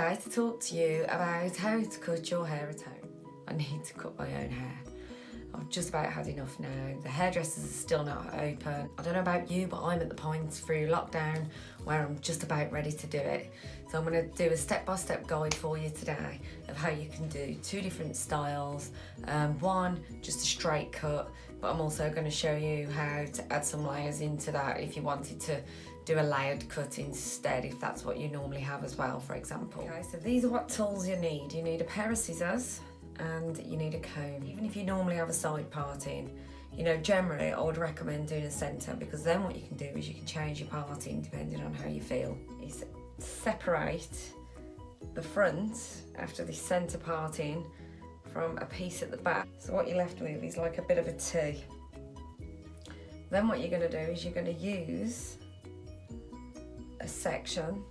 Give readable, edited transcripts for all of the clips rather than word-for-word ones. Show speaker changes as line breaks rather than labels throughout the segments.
today to talk to you about how to cut your hair at home. I need to cut my own hair. I've just about had enough now. The hairdressers are still not open. I don't know about you, but I'm at the point through lockdown where I'm just about ready to do it. So I'm going to do a step-by-step guide for you today of how you can do two different styles. One, just a straight cut, but I'm also going to show you how to add some layers into that if you wanted to do a layered cut instead, if that's what you normally have as well, for example. Okay, so these are what tools you need. You need a pair of scissors and you need a comb. Even if you normally have a side parting, you know, generally I would recommend doing a centre, because then what you can do is you can change your parting depending on how you feel. Is separate the front after this centre parting from a piece at the back. So what you're left with is like a bit of a T. Then what you're going to do is you're going to use a section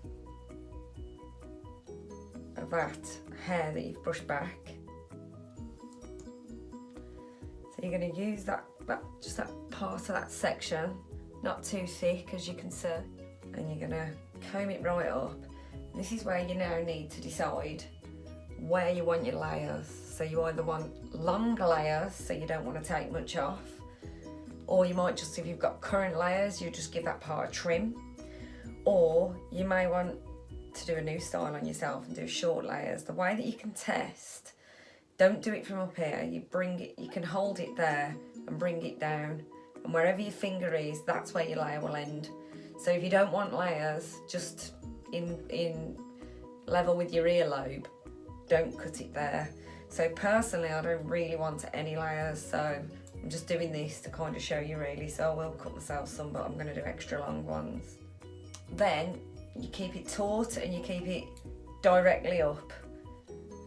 of that hair that you've brushed back. So you're going to use just that part of that section, not too thick as you can see, and you're going to comb it right up. This is where you now need to decide where you want your layers. So you either want longer layers, so you don't want to take much off, or you might just, if you've got current layers, you just give that part a trim. Or you may want to do a new style on yourself and do short layers. The way that you can test, don't do it from up here. You can hold it there and bring it down, and wherever your finger is, that's where your layer will end. So if you don't want layers just in level with your earlobe, don't cut it there. So personally, I don't really want any layers, so I'm just doing this to kind of show you really. So I will cut myself some, but I'm going to do extra long ones. Then you keep it taut and you keep it directly up,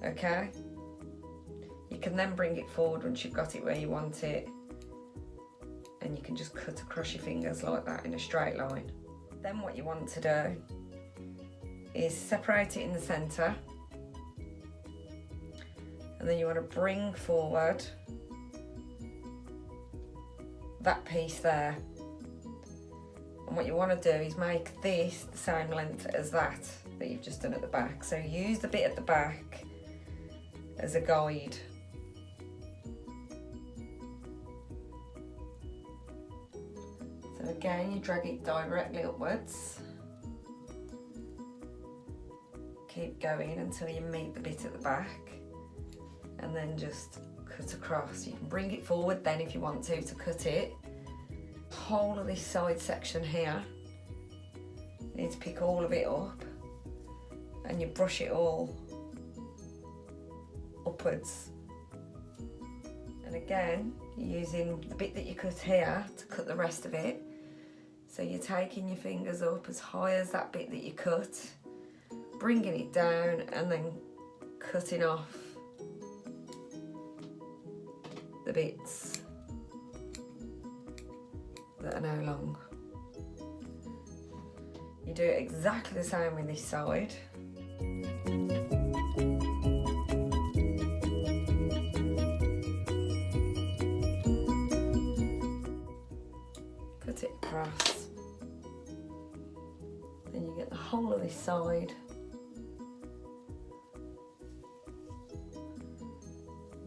okay? You can then bring it forward once you've got it where you want it, and you can just cut across your fingers like that in a straight line. Then what you want to do is separate it in the centre, and then you want to bring forward that piece there. And what you want to do is make this the same length as that you've just done at the back. So use the bit at the back as a guide. So again, you drag it directly upwards. Keep going until you meet the bit at the back, and then just cut across. You can bring it forward then if you want to cut it. Whole of this side section here, you need to pick all of it up and you brush it all upwards. And again, you're using the bit that you cut here to cut the rest of it. So you're taking your fingers up as high as that bit that you cut, bringing it down, and then cutting off the bits that are now long. You do it exactly the same with this side. Cut it across. Then you get the whole of this side.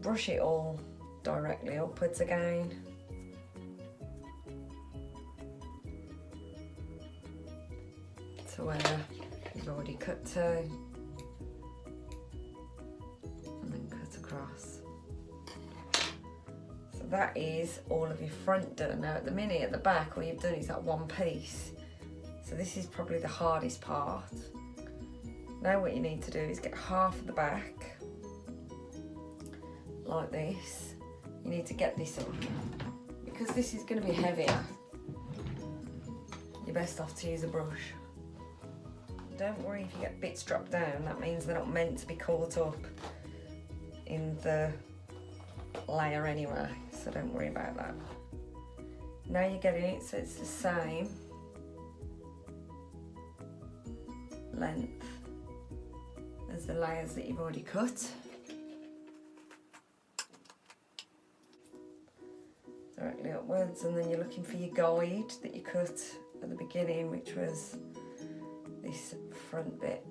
Brush it all directly upwards again. To where you've already cut to, and then cut across. So that is all of your front done. Now at the minute at the back, all you've done is that one piece. So this is probably the hardest part. Now what you need to do is get half of the back, like this. You need to get this up. Because this is going to be heavier, you're best off to use a brush. Don't worry if you get bits dropped down, that means they're not meant to be caught up in the layer anyway, so don't worry about that. Now you're getting it so it's the same length as the layers that you've already cut. Directly upwards, and then you're looking for your guide that you cut at the beginning, which was this front bit.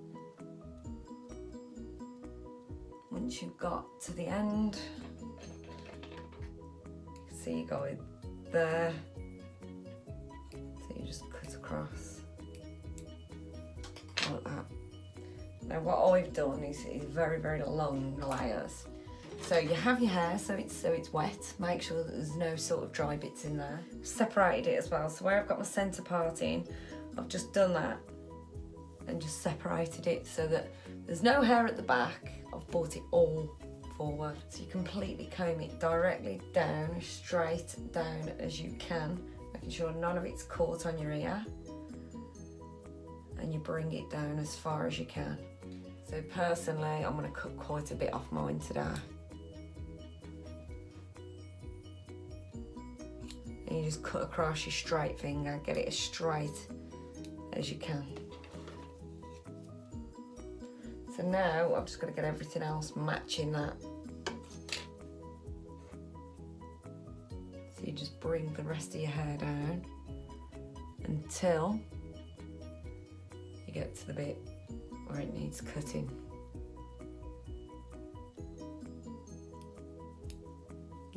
once you've got to the end, see you go there, so you just cut across like that. Now what I've done is very, very long layers. So you have your hair so it's wet, make sure that there's no sort of dry bits in there. Separated it as well, so where I've got my centre part in, I've just done that and just separated it so that there's no hair at the back. I've brought it all forward. So you completely comb it directly down, straight down as you can, making sure none of it's caught on your ear. And you bring it down as far as you can. So personally, I'm gonna cut quite a bit off mine today. And you just cut across your straight finger, get it as straight as you can. So now I'm just going to get everything else matching that. So you just bring the rest of your hair down until you get to the bit where it needs cutting.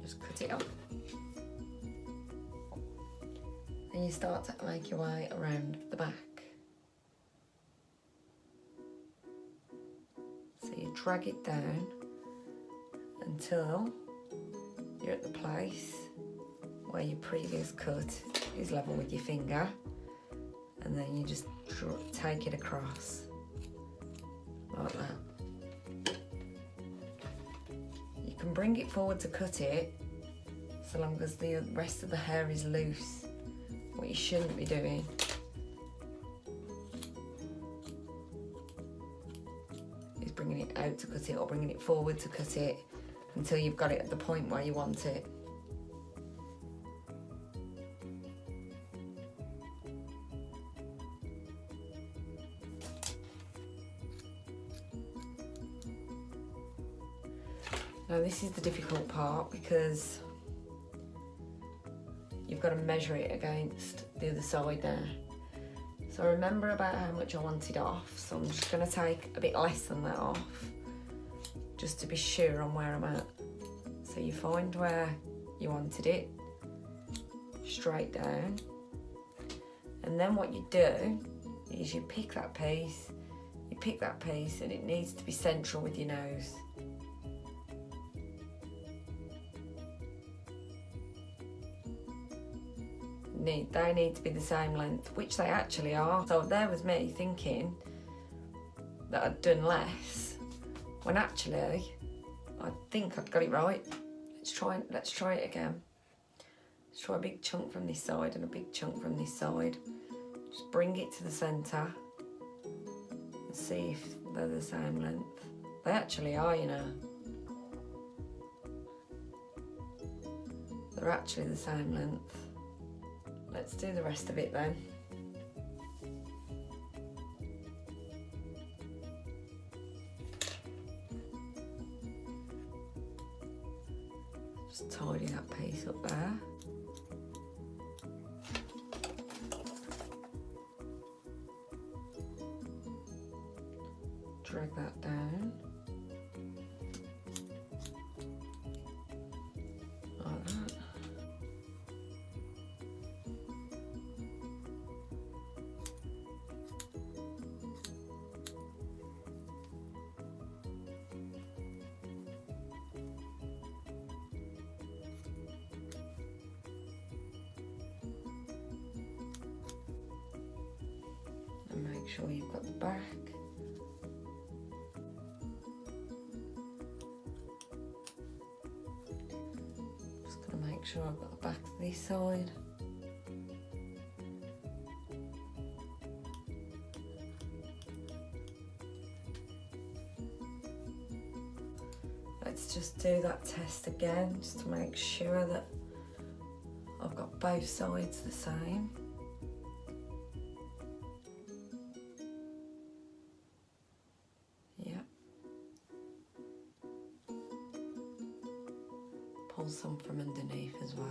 Just cut it off. And you start to make your way around the back. So you drag it down until you're at the place where your previous cut is level with your finger, and then you just take it across like that. You can bring it forward to cut it so long as the rest of the hair is loose. What you shouldn't be doing is bringing it out to cut it or bringing it forward to cut it until you've got it at the point where you want it. Now this is the difficult part because you've got to measure it against the other side there. So I remember about how much I wanted off, so I'm just going to take a bit less than that off, just to be sure on where I'm at. So you find where you wanted it, straight down, and then what you do is you pick that piece, and it needs to be central with your nose. They need to be the same length, which they actually are. So there was me thinking that I'd done less, when actually I think I'd got it right. Let's try it again. Let's try a big chunk from this side and a big chunk from this side. Just bring it to the centre and see if they're the same length. They actually are, you know. They're actually the same length. Let's do the rest of it then. Just tidy that piece up there. Drag that down. Like that. And make sure you've got the back. Make sure I've got the back to this side. Let's just do that test again, just to make sure that I've got both sides the same. Yep. Pull some from underneath as well.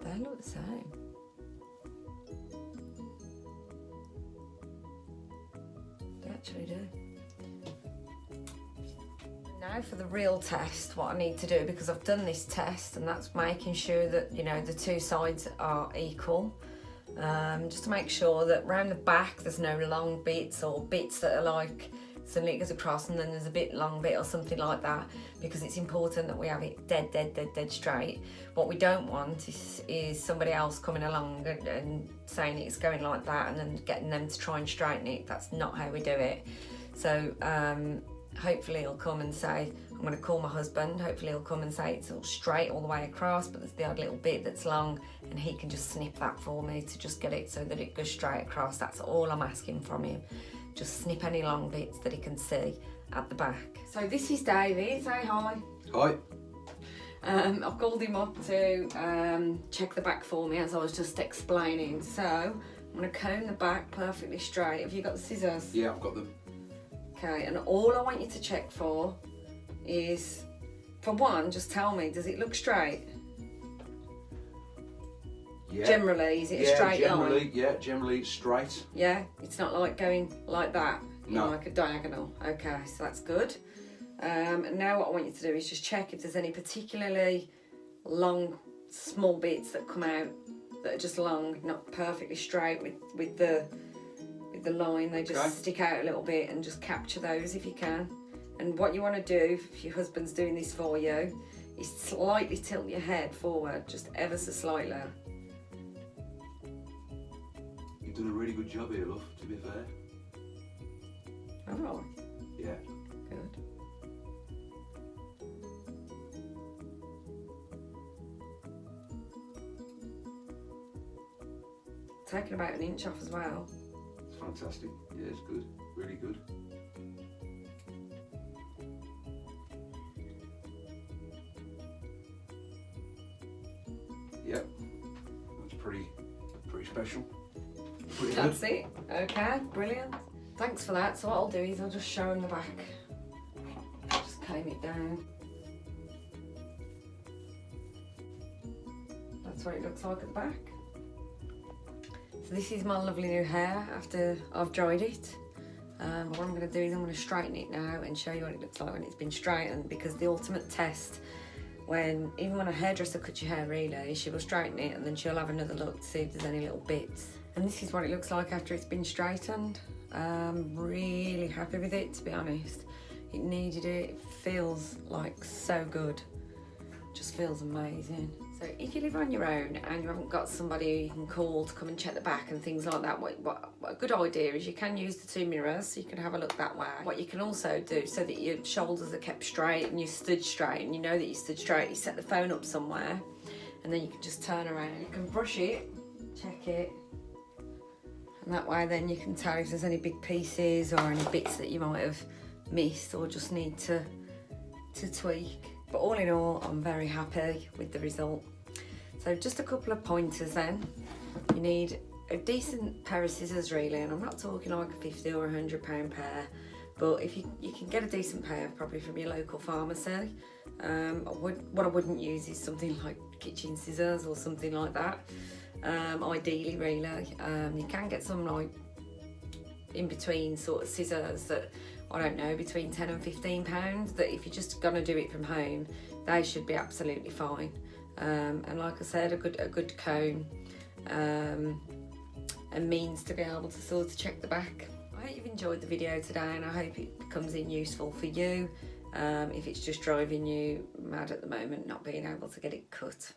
They look the same. actually do. Now for the real test, what I need to do, because I've done this test, and that's making sure that, you know, the two sides are equal. Just to make sure that round the back there's no long bits or bits that are like suddenly it goes across and then there's a bit long bit or something like that, because it's important that we have it dead straight. What we don't want is somebody else coming along and saying it's going like that and then getting them to try and straighten it. That's not how we do it. So hopefully he'll come and say, I'm going to call my husband, hopefully he'll come and say it's all straight all the way across, but there's the odd little bit that's long, and he can just snip that for me to just get it so that it goes straight across. That's all I'm asking from him. Just snip any long bits that he can see at the back. So this is David, say hi.
Hi.
I've called him up to check the back for me, as I was just explaining. So I'm going to comb the back perfectly straight. Have you got the scissors?
Yeah, I've got them.
Okay, and all I want you to check for is, for one, just tell me, does it look straight?
Yeah.
Generally, is it a straight line?
Yeah, generally it's straight.
Yeah, it's not like going like that,
No.
like a diagonal. Okay, so that's good. And now what I want you to do is just check if there's any particularly long, small bits that come out that are just long, not perfectly straight with the line. They just stick out a little bit, and just capture those if you can. And what you want to do, if your husband's doing this for you, is slightly tilt your head forward, just ever so slightly.
You've done a really good job here, love, to be fair.
Oh,
Yeah.
good. Taking about an inch off as well.
It's fantastic. Yeah, it's good. Really good. Yep. That's pretty special. Pretty good.
That's it. Okay, brilliant. Thanks for that. So what I'll do is I'll just show him the back. Just comb it down. That's what it looks like at the back. So this is my lovely new hair after I've dried it. But what I'm going to do is I'm going to straighten it now and show you what it looks like when it's been straightened, because the ultimate test, even when a hairdresser cuts your hair, really, she will straighten it and then she'll have another look to see if there's any little bits. And this is what it looks like after it's been straightened. Really happy with it, to be honest. It needed it. It feels like so good. Just feels amazing. So if you live on your own and you haven't got somebody you can call to come and check the back and things like that, what a good idea is you can use the two mirrors, so you can have a look that way. What you can also do, so that your shoulders are kept straight and you stood straight and you know that you stood straight, you set the phone up somewhere and then you can just turn around. You can brush it, check it, and that way then you can tell if there's any big pieces or any bits that you might have missed or just need to tweak. But all in all, I'm very happy with the result. So just a couple of pointers then. You need a decent pair of scissors, really, and I'm not talking like a £50 or £100 pair, but if you can get a decent pair, probably from your local pharmacy. What I wouldn't use is something like kitchen scissors or something like that. Ideally, really. You can get some like in between sort of scissors that, I don't know, between £10 and £15, that if you're just gonna do it from home, they should be absolutely fine. And like I said, a good comb and means to be able to sort of check the back. I hope you've enjoyed the video today, and I hope it comes in useful for you if it's just driving you mad at the moment not being able to get it cut.